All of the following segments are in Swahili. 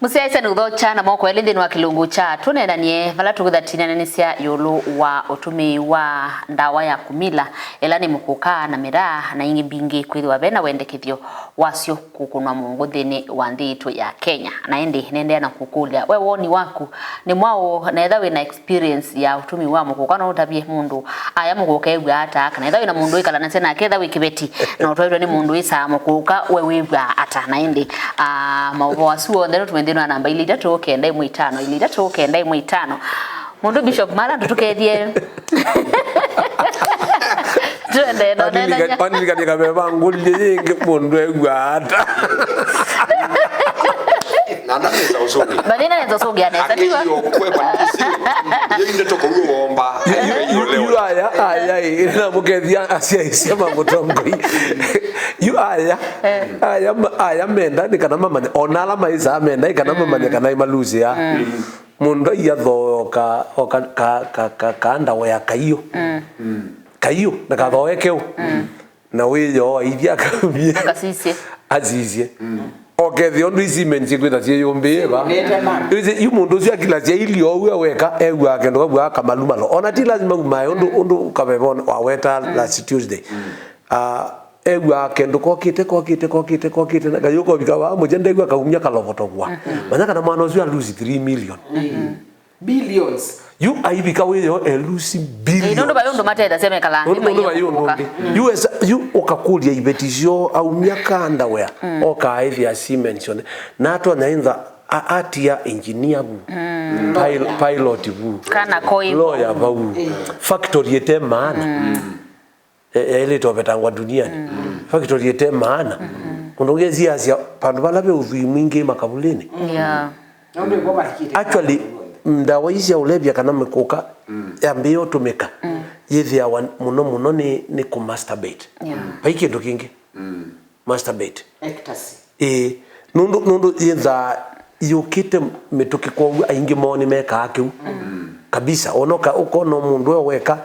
Musiaisa nuthocha na moko elindi wa kilungu cha tunenanie vala tukuthatinananisia yulu wa utumi wa ndawa ya kumila elani mukuka na miraa na ingi bingi kwithwa bena wendekithio wasio kukunwa mungu thini wa nthi ya Kenya na indi nendea na kukulia we woni waku ni mwao na etha wina experience ya utumi wa mukuka no utabie mundu aya mukuka egwa ata kana etha wina mundu ikala na tena aketha wikibeti na utwaitwa ni mundu isa mukuka we wibwa ata na indi mauvo wasuo ndero tumendino na namba ili tatu kenda mwitano ili tatu kenda mwitano mundu Bishop Mala tutukethie twende no nenda pani katika beba ngulye yenge mundu egwata nana neza usogi badina neza usogi anesa tiwa akiyokwepa ndisi yenge toko ruomba aya ina mukethia asia isema mutongoi aya menda ni kana mama onala maiza menda ikana mama ni kana imaluzi ya mundu ya thoka kanda wa kaiyo kaiyo na kathoekeu na wiyo ithia kabie akasisi azizie okethio ndu ici menji kwita cie yumbi ba izi yumundu cia kila cia ilio we weka egwa kendo gwa kamalumalo ona ti lazima umayo undu kabebona waweta last Tuesday egwa kendo kokite na gayuko bikawa mujende gwa kaumya kalobotogwa manaka na mwana ucio lose 3 million billions you aibika weyo lose billion ndo bayondo matenda sema kala ndo bayondo you okakulia ibetisho au miaka underwear okaithia si mention na to nainza atia engineer bu pilot bu kana koi lawyer bu factory ete maana ile tobetangwa duniani factory ete maana kundogezi asia pandu balabe uvi mwingi makabuleni yeah ndo ngoma kiti actually ndawa hizi ya ulevya kana mekuka ambio tumeka yethia muno ni ku masturbate paiki ndo kingi masturbate ecstasy nundu yenza yukite mituki kwa aingi moni meka akiu kabisa onoka ukono mundu weka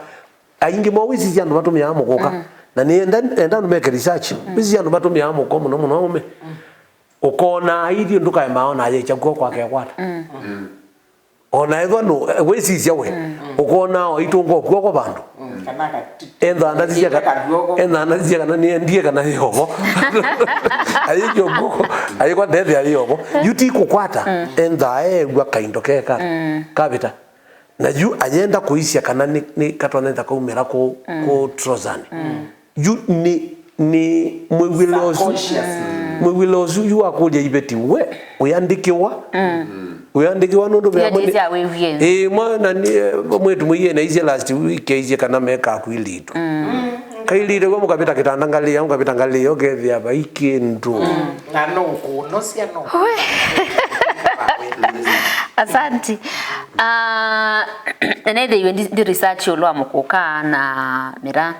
aingi mo wizi cia ndo batumia mukuka na ni enda no make research wizi cia ndo batumia muko muno ume ukona idio nduka maona aje kwa kwata ona ego no wezi cia we ukona oitungo kwa bandu kanaka enda ndazia kana ni ndie kana yobo ayijo guko ayikwa ndethe ayobo yuti kukwata enda egwa kaindo keka kabita na yu agenda kuisia kana ni katwanenda kaumera ko trozani yu ni mwiwilozu yu akulia ibeti we uyandikiwa nundu bya mwana ni mwetu mwiye na izi last week izi kana meka kwilito kailire kwa mukapita kitandangalia mukapita okethia baikindu na no kuno cia no asanti nende iwe ndi research yolwa mukuka na mira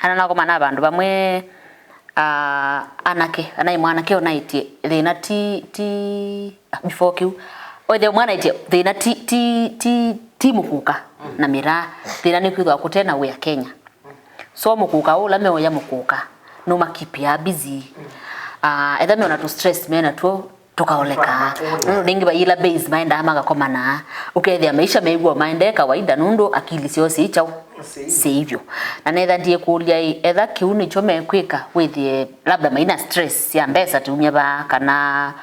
ana nako mana bandu bamwe anake anai mwana ke onaitie thina ti before kiu othe mwana itie thina ti mukuka na mira thina ni kwithwa kutena we Kenya so mukuka ula mewo ya mukuka no makipia busy etha me ona to stress mena to tukaoleka ningi bayila base mind amaga komana ukethia maisha meigwa mind kawaida nundu akili sio sichao sivyo na netha ndie kulia etha kiuni chome kwika withie labda maina stress ya mbesa tumia ba kana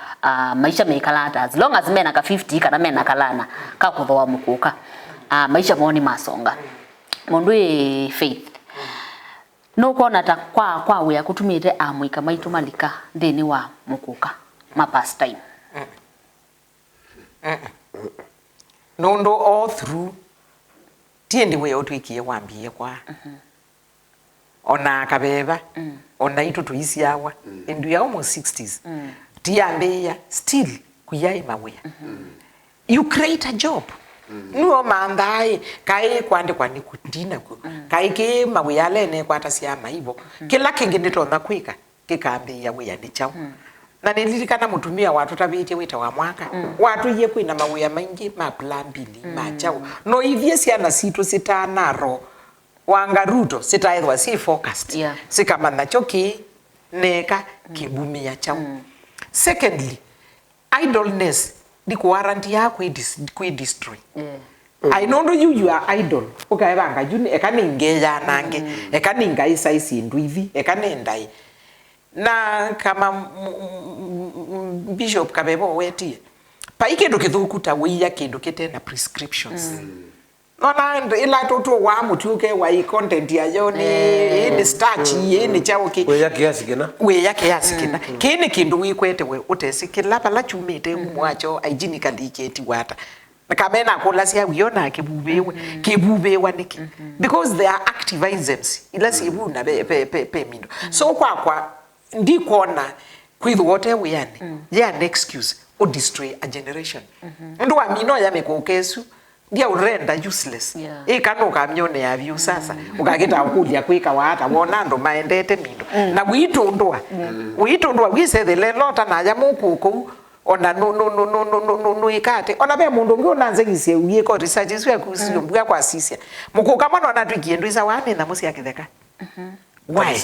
maisha meikalata as long as mena ka 50 kana mena kalana ka kuthwa mukuka maisha moni masonga mundu faith no kona ta kwa we akutumite amwika maitu malika ndeni wa mukuka ma past time nondo all through tiendi we otwikie wambie kwa ona kabeba ona itu tuisiawa ndu ya almost 60s tiambeya still kuyai mawe you create a job nuo mandai kai kwande kwani kundina ku kai ke mawe yale ne kwata sia maibo kila kingine tonda kwika kikambeya we ya ndichao na nilirikana mutumia watu tabite wita wa mwaka watu ye kwina mawuya maingi ma plan bili machao no ivie siana situ sitanaro wangaruto sitaethwa si focused sikamana choki neka kibumia chao secondly idleness di warranty ya kwi destroy I know you are idle ukaebanga juni ekaningeya nange ekaninga isaisi ndwivi ekanendai na kama Bishop Kabebo wetie paike ndo kithukuta wiya kindu kitena prescriptions Nona ila toto wa mutuke wa content ya yoni ni starch ni chauki we yake yasikina kini kindu wikwete we utesikila pala chumete mwacho hygienically keti wata kamena kola sia wiona kebubewa niki because they are active enzymes ila sibu na pe mindo so kwa ndikona kwithu wote wiyani ya an excuse or destroy a generation ndo amino ya mekokesu ndia urenda useless ikano kamyone ya view sasa ukageta ukulia kwika wata wona ndo maendete mindo na uitondwa wiseze lelota na ya mukuko ona no ikate ona be mundu ngi onanzegisie uye ko research isu ya kusimbwa kwa sisia mukuka mwana ona twikiendo isa wane na musi yakitheka why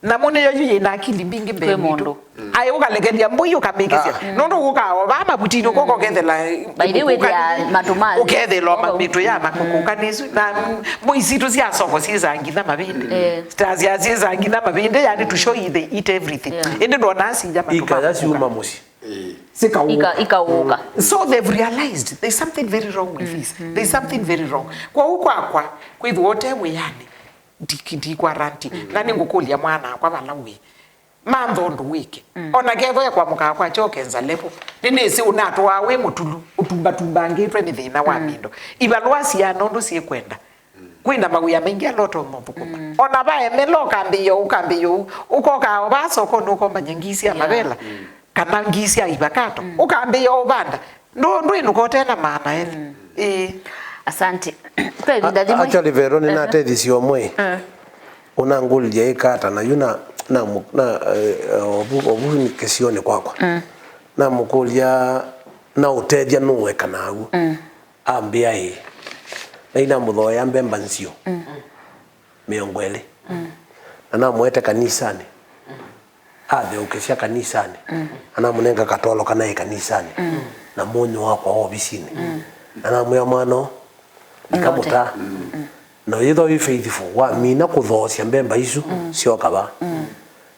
na mone yo yina akili mbingi be mundu ayo kalegedia mbuyo kamikisia nondo kukawa baba butino koko kethela by the way ya matumazi ukethela mamitu ya makukuka nisu na muisito sia soko siza ngitha mabinde stars ya siza ngitha mabinde yani to show you they eat everything ende ndo nasi jama ikayasi umamusi ikauka so they've realized there's something very wrong with this there's something very wrong kwa ukwa kwithu wote mwiyani di quarantine nani ngukulia mwana kwa balawi mambondo wiki ona ketho kwa muka kwa chokenza lepo nini si unatwa we mutulu utumba ngitwe ni thina wa mindo ibalwasi ya nondo si kwenda kwina maguya mengi aloto mbuko ona bae melo kambiyo ukoka obasoko nuko manyangisi ya mabela kana ngisi ya ibakato ukambiyo obanda ndo inuko tena maana asante actually Veroni na tedisi omwe unangulia ikata na yuna na obu ni kesione kwakwa na mukulia na utedia nuwe kanagu ambia na ina mudhoya mbemba nsio miongwele na mwete kanisani athe ukisia kanisani ana munenga katolo kana kanisani na monyo wako obisini ana muya mwana ikamuta no yitho you faithful wa mina kuthocia mbemba isu ciokaba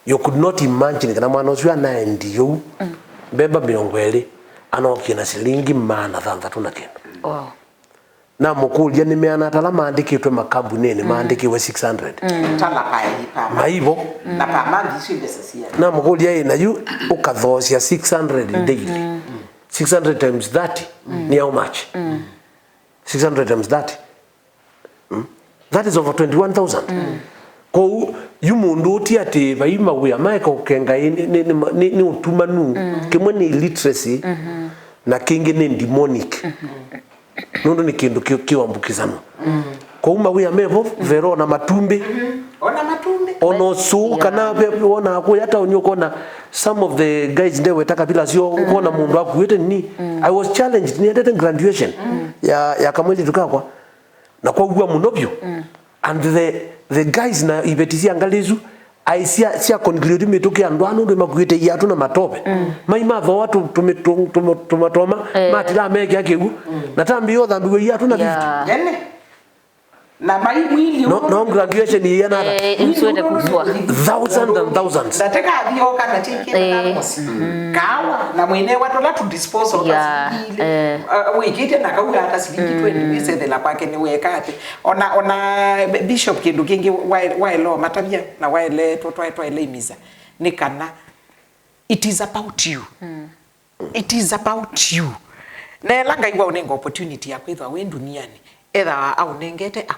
you could not imagine kana mwana ucio na ndio mbemba miongwele anokia na shilingi mana thantatu na kendo na mukulia ni meana tala maandikitwe makambunini maandikiwe 600 tala pa maibo na pa mandi sibesasia na mukulia ina yu ukathocia 600 daily 600 times 30 ni how much 600 times 30 that is over 21,000 ko yu mundu uti ati baima uya maika ukenga ni utumanu kimwe ni illiteracy na kingi ni demonic nondo ni kindu kiwambukizano ko uma uya mevo vero na matumbi ono su kana ona ko yata unyokona some of the guys they were takabila sio ukona mundu akuite ni I was challenged ni at graduation ya kamwezi tukakwa na kwa ugwa munobyo and the guys na ibetisi angalizu aisia sia conclude metoke andwano ndo makuite yatu na matope maima tho watu tumatoma matira meke akegu na tambi yo thambi yatu na 50 yene na mai mwili no graduation yana imswede kuswa thousands and thousands nataka avio kana chiki na mosi kawa na mwene watu la to dispose of ile wikite na kauga hata silingi 20 wise de la kwake ni wekate ona bishop kindu kingi why law matabia na why le to ile imiza ni kana it is about you it is about you na langa iwa unenga opportunity ya kwitha we duniani either au nengete a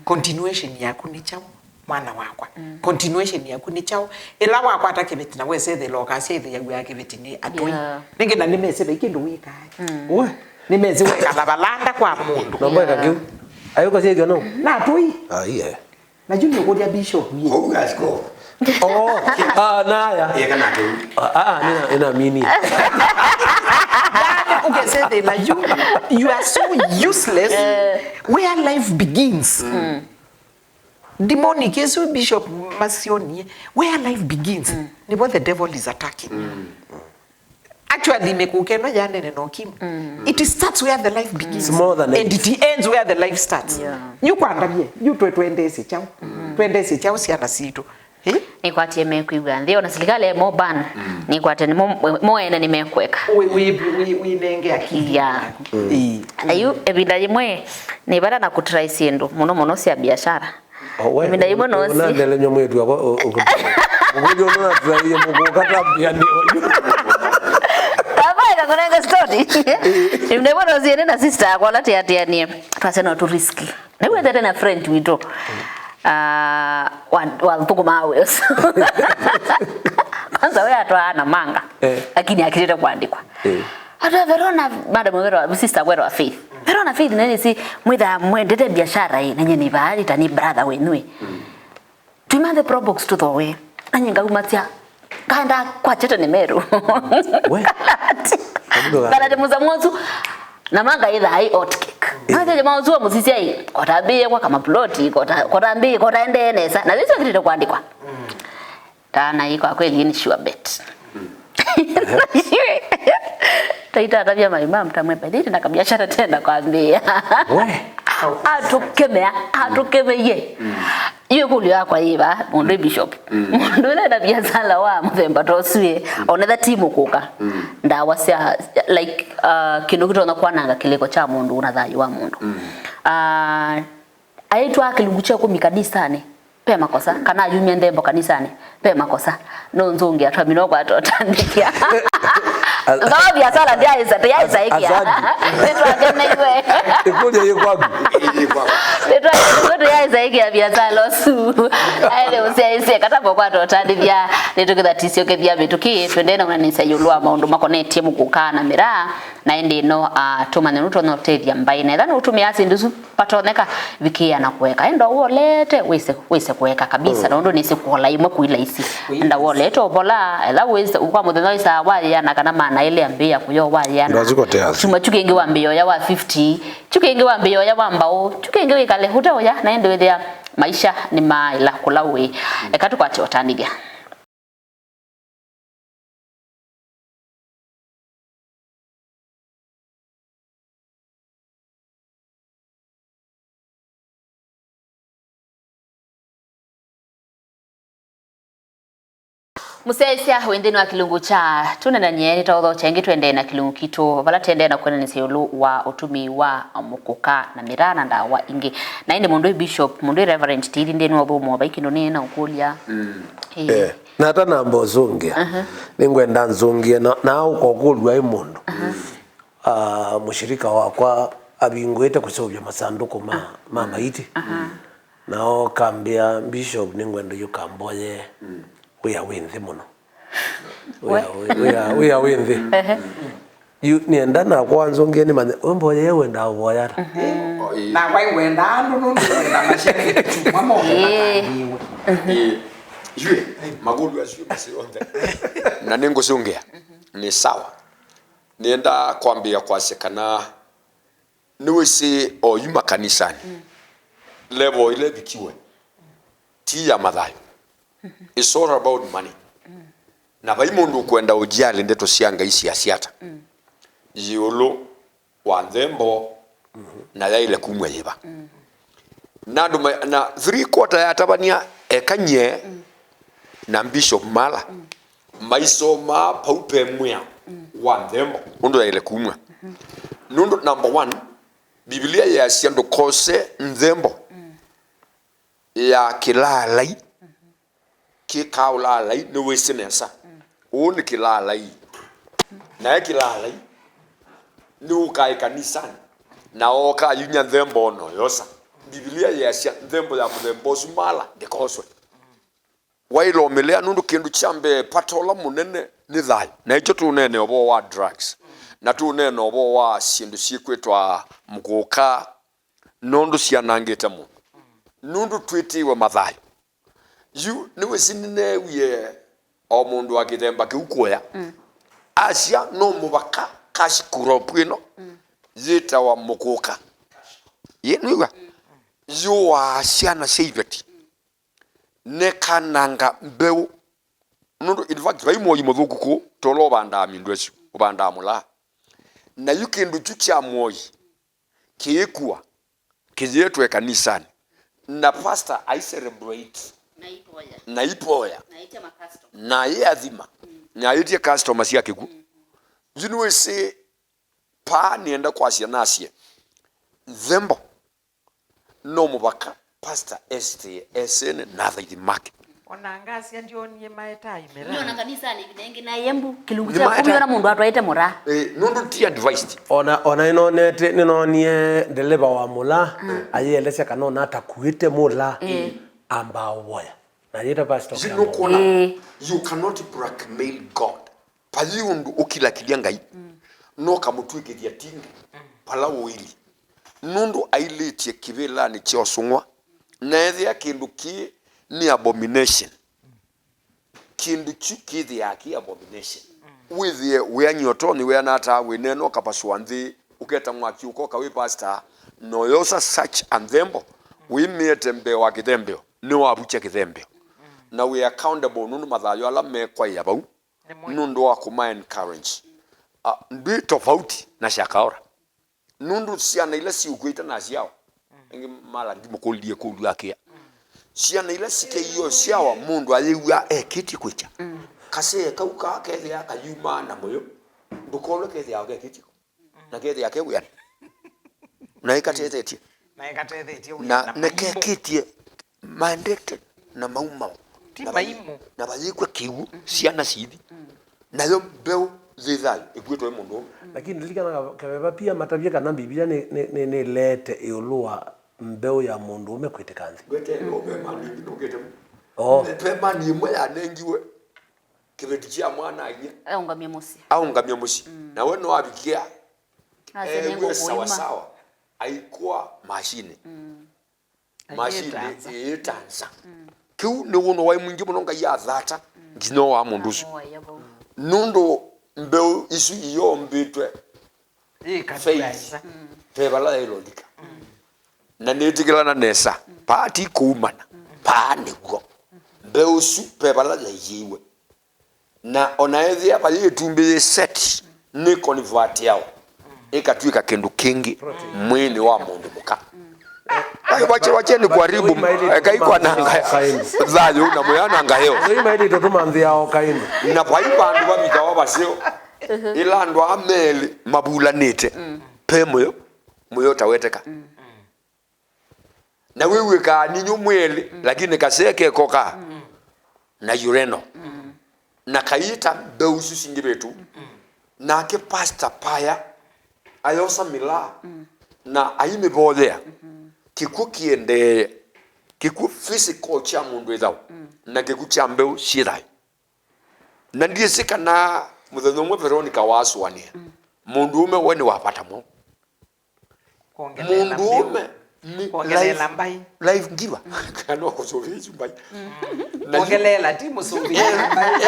continuation yaku ni chao mwana wakwa continuation yaku ni chao ila wakwa atakebeti na wese the lokasi either yagu yakebeti ni atoi ninge na nimesebe ikindu wika we nimeze weka la balanda kwa mundu no mweka kiu ayuko sio no na atoi yeah na junior ko dia bishop ye oh guys go naya yeka na kiu nina mini okay, say they like you are so useless where life begins. Demonic, yes, Bishop Masioni, where life begins. What the devil is attacking. actually mekuke no yane no kim. It starts where the life begins. It's more than and it ends where the life starts. Yeah. You kwandamie you twendese chao. Twendese chao ciana citu. Ni kwatie mekuigwa ndio na serikali mo ban ni kwate ni mo ene ni mekweka We nenge akili ya ayu ebinda yimwe ni bara na kutry sindu muno cia biashara ebinda yimwe no si na ndele nyomo yetu ako ngojo na try mukukata pia ndio Tabaika kunenga story. Ibne bono ziene na sister kwa lati atia ni twasena tu risky. Na wewe tena friend wito. Wa tuko mawe. Kwanza wewe atwa manga. Lakini akileta kuandikwa. Hata Verona madam wewe sister wewe wa Faith. Verona Faith nani si mwitha mwendete biashara hii nanyi ni bahari tani brother wenwe. Tumande pro box to the way. Nanyi ngaumatia kanda kwa chete ni meru. We. Kana temuza mwanzo na manga ila hai hot cake. Na tele mwanzo muzisi ai kotabie kwa kama ploti kotambi kotaende nesa na hizo kitu kuandikwa. Tana iko kweli ni sure bet. Taita tabia maima mtamwepa diti na kabiashara tena kwambia. We. Atukemeye. Iyo kuli yakwa iba mundu bishop. Mundu na biashara wa mthemba tosue onetha timu kuka. Ndawa cia like kindu kitona kwananga kileko cha mundu una thayu wa mundu. Aitwa kilungu cha kumikanisani pe makosa kana yumye ndembo kanisani pe makosa no nzungi atwa minoko atotandikia. Ngawa biashara ndia isa ikia. Petwa kemewe. Ikuje yekwagu. Petwa kemewe isa ikia biashara losu. Aile usia kata kwa atotandithia nitukitha tisio kethia bituki twendena unanisa yulwa maundu makonetie mukuka na mira na indi no tumane nuto no tethia mbaine thani utumia sinduzu patoneka vikia na kuweka endo wolete wese kuweka kabisa ndo nisi kuhola imwe kuila isi nda wolete obola ela wese ukwa muthenya isa wali yana kana mana ile ambia kuyo wali yana chuma chukingi wa mbio ya wa 50 chukingi wa mbio ya wa mbao chukingi wikale huto ya na endo wethia maisha ni maila kulawe ekatu kwati otanigia Musesia wendeni wa kilungu cha tunena nyeri tawatho chengi twende na kilungu kito vala tende na kwena niseyulu wa utumi wa mukuka na mirana ndawa ingi na indi mundu bishop mundu reverend tiri ndeni wa thumu wa baiki ndoni na ukulia na hata nambo zungia ningwenda nzungia na uko kulwa imundu mushirika wakwa abingwete kusovya masanduku ma maiti nao kambia bishop ningwenda yukamboye we are winthi muno we are winthi you nienda na kwanza ngeni mane omboye yewe ndawoya na kwa ngwenda andu no ngwenda masheke chuma mo yue magulu asio masionde na nengo siongea ni sawa nienda kwambia kwa sekana niwese oyuma kanisani level ile bikiwe ti ya madhayo. It's all about money. Na baimundu kwenda ujali ndeto sianga isi asiata. Yolo wa nthembo na yaile kumwe yiba. Na 3/4 ya tabania ekanye na bishop mala. Maiso ma paupe mwya wa nthembo ndo yaile kumwe. Nundo number 1 Biblia ya siando kose nthembo ya kilalai ki kaulalai no wesenesa oni kilalai na kilalai no kai kanisani na oka yunya nthembo no yosa Biblia ya sia nthembo ya mthembo sumala dekoswe wailo melea nundu kindu chambe patola munene ni thai na icho tunene obo wa drugs na tunene obo wa sindu sikwetwa mugoka nondu cianangite mu nundu twitiwe mathai yu niwe sinine wiye o mundu akithemba kiukoya asia no mubaka kashikuro pwino zita wa mugoka yenuwa yu wa ciana seibeti ne kananga mbeu nundu in fact vai moyi muthuku tolo banda mindu acio ubanda mula na yukindu chucha moi kiekwa kijetwe kanisani na pastor I celebrate na ipoya na yathima na yitie customers yake ku jinwe se pa nienda kwa ciana cie zembo no mubaka pastor SN na the market ona ngacia ndio nie maeta imera ndio na kanisa ni nengi na yembu kilungu cha kumira mundu atwaite mura nundu ti advised ona inonete ninonie deliver wa mula ayelesha kanona atakuite mula ambao woya na yeta pastor you cannot blackmail God paliundu ukila kiliangai no kamutwikithia tinga pala wili nundu ailetie kivela ni chiosungwa na ethia kindu ki ni abomination kindu chukithi yaki abomination withie weanyoto ni weanata weneno kapaswanthi uketa mwaki ukoka we pastor no yosa such and thembo we metembe wa kithembeo ni wabuche kithembeo na we accountable nundu mathayo ala mekwa yabau nundu wa kuma encourage ndi tofauti na shakaora nundu ciana ile ciukwita na ciao ingi mala ndimukulie kundu akia ciana ile cike iyo ciao mundu ayiwa kiti kwicha kase kauka kethe akayuma na moyo ndukolo kethe yake kiti na kethe yake wian na ikatethetie na nekekitie mandate na mauma na bazikwe kiwu ciana cithi nayo beu zithai igwitwe mundu lakini likana kabeba pia matabia kana biblia ne lete iulua mbeu ya mundu umekwitikana gwete obema ni ndugete pema ni mwe anengiwe kibeti cha mwana agia aungamia musi na we no abikia sawa aikuwa mashine itanza kiu ni wono wa mwingi munonga ya dhata ngino wa mundu nundu mbeu isu iyo mbitwe ikatwaisa pebala elondika na netigila na nesa pati kuumana pa niguo mbeu su pebala yiwe na onaethia pa yitumbi set ni convert yao ikatwika kindu kingi mwini wa mundu muka wache ni kuharibu kaikwa nanga zayo na muyana ngaheo so imaidi totumanthi yao kaini na paipa andu babika wabasio ila andu ameli mabulanite pe muyo taweteka na wewe ka ninyo mweli lakini kaseke koka na ureno na kaita beusu singibetu na ke pastor paya ayosa mila na aime bodea kikukiende kiku physical cha mundu ethao na kiku cha mbeu shithai na ndiye sika na muthenyo mwe Veronica waswania mundu ume weni wapata mo mundu ume kuongelela mbai life giver kana kusovizi mbai kuongelela timu sovia mbai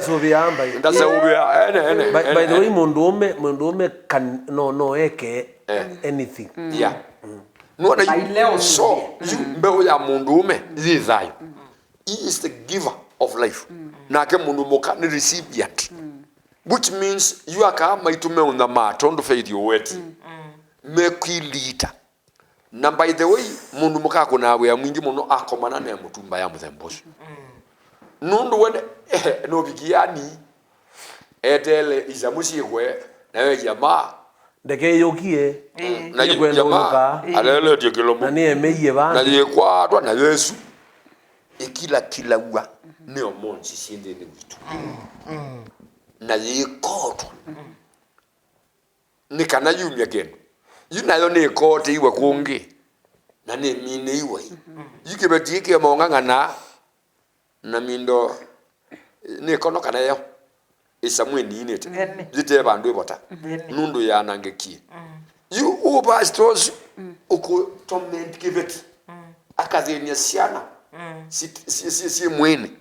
sovia mbai ndasovia ene by the way mundu ume can no eke anything yeah nuona so mbeu ya mundu ume zithayo he is the giver of life na ke mundu moka ni recipient which means you are kama itume una matondo faith your wet mekwilita na by the way mundu moka kuna we mwingi muno akomana na mutumba ya muthembosu nundu wene no bigiani etele izamushi gwe na we jamaa ndeke yokie na jamaa alele dio kilomo na ni emeye bana na yekwatwa na Yesu kila wa ni omonsi sinde ni witu na yekotwa ni kana yumya geno yunayo ni kote iwe kungi na ni mine iwe yikebetike mongangana na mindo ni kono kana yo isamweni inete zite bandu bota nundu ya nangeki you ubastos uko torment kibet akadhenia siana si mwene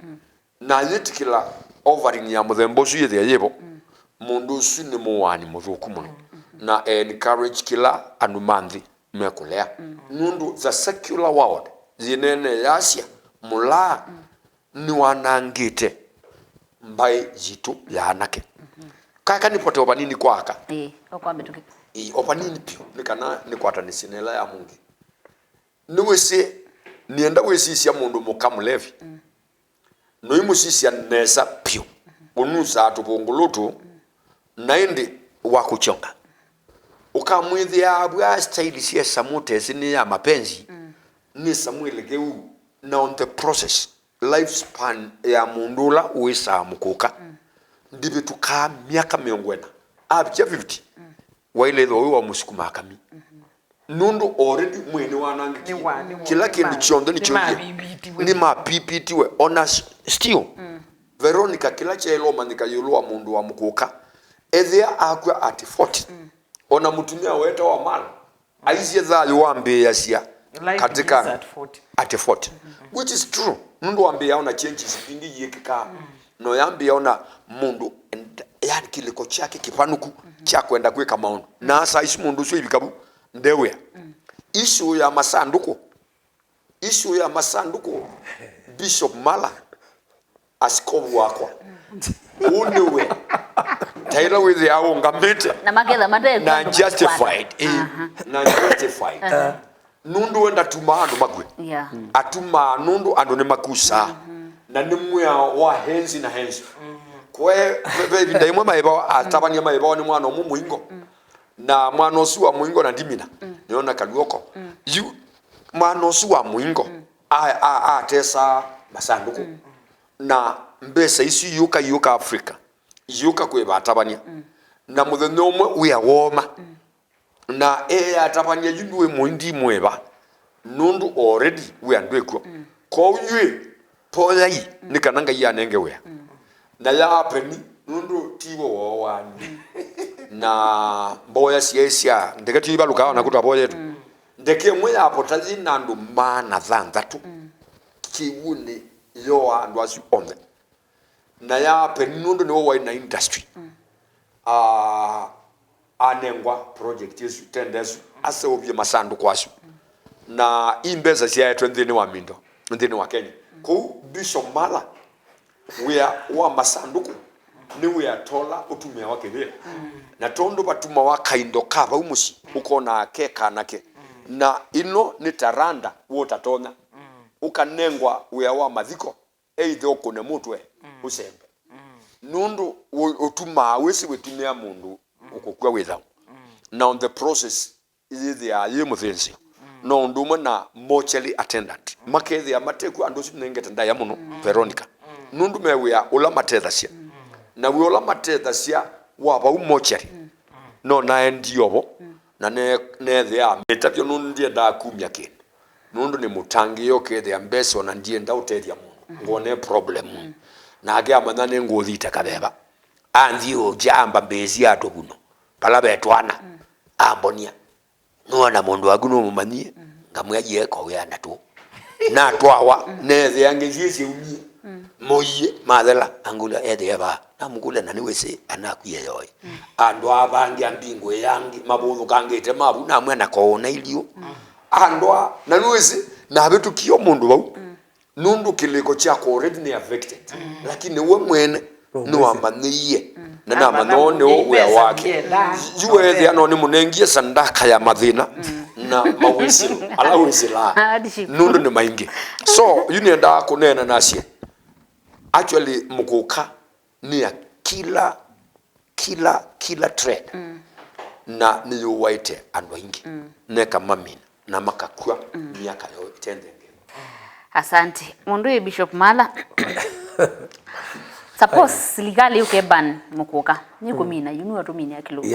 na yetikila offering ya muthembosu yethe yebo mundu su ni muwani muthuku muno na encourage kila anumanthi mekulea nundu the secular world zinene yasia mula ni wanangite mbai jitu ya anake kaka nipote opanini kwaka okwambe tuki opanini pio nikana nikwatanisinela ya mungi niwese nienda wesisia mundu mukamulevi no imusisia nesa pio unusa tubungulutu naindi wakuchonga ukamwithia abwa style sia samute ni ya mapenzi ni Samuel geu na on the process lifespan ya mundula uisa mukuka ndibe tuka miaka miongwena abja 50 waile do wa musukuma kami nundu already mwene wanangi kila kindu chondo ni chondi ni ma PPT we ona still Veronica kila chelo manika yulwa mundu wa mukuka ethia akwa at 40 ona mutumia weta wa mala aizie za yuambe yasia katika at 40 which is true mundu wambe yaona changes bingi yekika no yambe yaona mundu yani kiliko chake kipanuku cha kwenda kweka maono na sasa isi mundu so ibikabu ndewe issue ya masanduku Bishop Mala askofu wako unewe taila with yao ngamete na magetha made na justified na justified nundu wenda tuma andu magwe atuma nundu andu ne makusa na nimwe wa henzi na henzi kwe bebe ndaimwe maiba atabania maiba ni mwana muingo na mwana osu wa muingo na ndimina niona kaluoko yu mwana osu wa muingo a tesa masanduku na mbesa isi yuka Africa yuka kwe batabania na muthenyo we awoma na atabania yundwe muindi mweba nundu already we andwekwo ko yue polai nikananga ya nenge we na ya peni nundu tiwo wo wani na boya siesia ndekati ibaluka na kutwa yetu ndeke mwe yapo tazi nandu mana thanthatu kiwune yo andu asu ombe na ya peni nundu ni wo na industry anengwa project yesu tendesu ase obye masandu kwasu na imbeza sia yetu ndini wa mindo ndini wa Kenya ko Bishop Mala wa masanduku ni we tola utumia wake vile na tondo batuma wa kaindo kaba umusi ukona keka nake na ino ni taranda wotatona ukanengwa wa madhiko either ukone mutwe usembe nundu utuma wesi wetumia mundu ukukwa without na on the process is ya yemuthensi no nduma na mortuary attendant makethi ya mateku andu sinengete ndaya muno Veronica nundu mewe ula matethasia na we ula matethasia waba mortuary no na ndiobo na ne thea metapyo nundu ndie da kumya kindu nundu ni mutangi yoke ya mbeso na ndie ndautethia muno ngone problem na age amanane ngothita kabeba anthio jamba mbezi atobuno pala betwana ambonia nona mundu aguno mumanie ngamwaje ko yana tu na twawa nethe yangeziesi umie moye madela angula edeba namugula nani wese anakuye yoy ando abangi ambingo yangi mabuthu kangete mabu na mwana ko na ilio ando nani wese na betu kiyo mundu bau nundu kiliko chako already ni affected lakini we mwene no amaniye na manone we wake juwe the anoni munengie sandaka ya madhina na mawisi ala wisila nundu ni maingi so yunienda kunena nasie actually mukuka ni ya kila trade na ni yuwaite andu ingi neka mamina na makakua miaka yo itende. Asante mundu Bishop Mala suppose legally you can ban mukuka niko mina yunu watu mina kilogo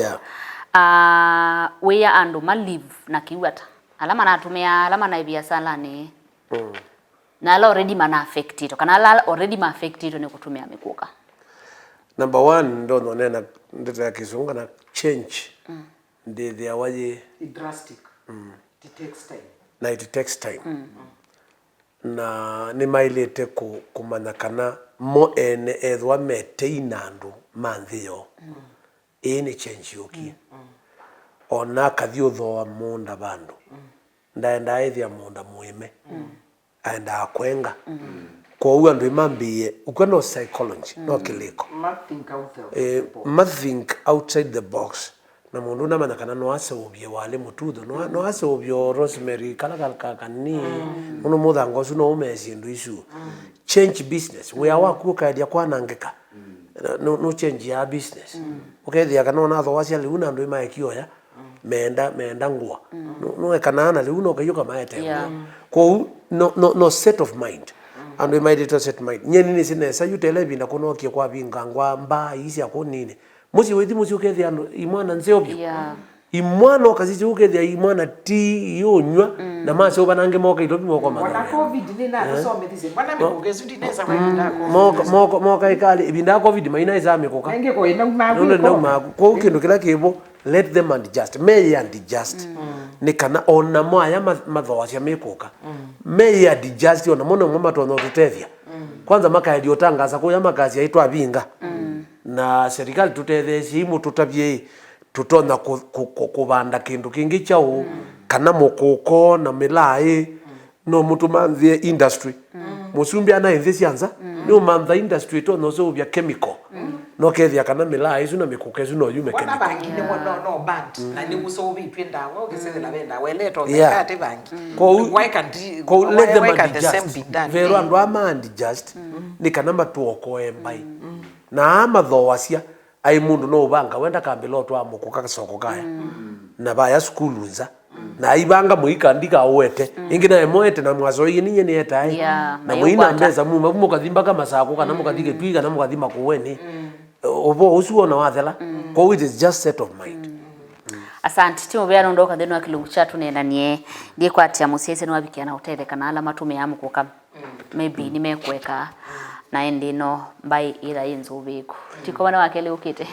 we ando malive na kiwata alama natumia alama na biashara ni na already mana affected kana already ma affected ni kutumia mikuka. Number 1 ndo nonena ndeta ya kizungu na change the awaje drastic it takes time na it takes time na ni mailete kumanya kana mo ene ethwa meteina andu manthio ini change yoki ona kathio tho munda bandu ndaenda ethia munda muime aenda akwenga kwa uga ndo imambie uko no psychology no kiliko think outside the box na mundu na mana kana no ase obie wale mututho no ase obio Rosemary kala kani uno muthango su no umesi ndu isu change business we awa kuka dia kwanangeka no change ya business ukethia kana na tho wacia liu na ndu ima ekioya meenda ngua no kana liu no kayuka maete kwa no set of mind and we might it set mind nyeni ni sinesa yutele binda kuno kie kwa bingangwa mba isi akonini musi wethi musi ukethia imwana nzeobyo imwana okazizi ukethia imwana ti yonywa na maso banange moka itobi moko magana wana covid ni na kusomethise bana mikukezu dineza kwa moka ikali ibinda covid maina izame koka nge ko ina magu kwa kindu kila kibo let them adjust may adjust ni kana ona moya mathoacia mikuka may adjust ona mono ngoma tono tutethia kwanza maka yaliotangaza kwa makazi yaitwa binga na serikali tutetheci imu tutabie tutona kubanda kindu kingi chao kana mukuko na milai no mutumanthie industry musumbi ana enthi cianza ni umantha industry to no so bya chemical no kethia kana milai isu na mikuko isu no yume chemical wana bangi ni no band na ni muso bipi ndawo gisethela benda weleto kati bangi why can't let them adjust vero andu amandi just ni kana matuoko embai na amathoacia ai mundu no banga wenda kambilo twa mukuka soko kaya na baya skulu nza na ibanga muikandika wete ingina emoete na mwazo yini ni etai na muina mbeza mu kathimba kama sako kana mukathike twiga na mukathima kuweni obo usuona wathela kwa it is just set of mind asante timo bya ndoka theno akilugu chatu nenda nie ndiye kwatia musiese no abikia na utele kana ala matume ya mukuka maybe nimekweka na endino mbai ira inzo biku tiko bana wakele ukite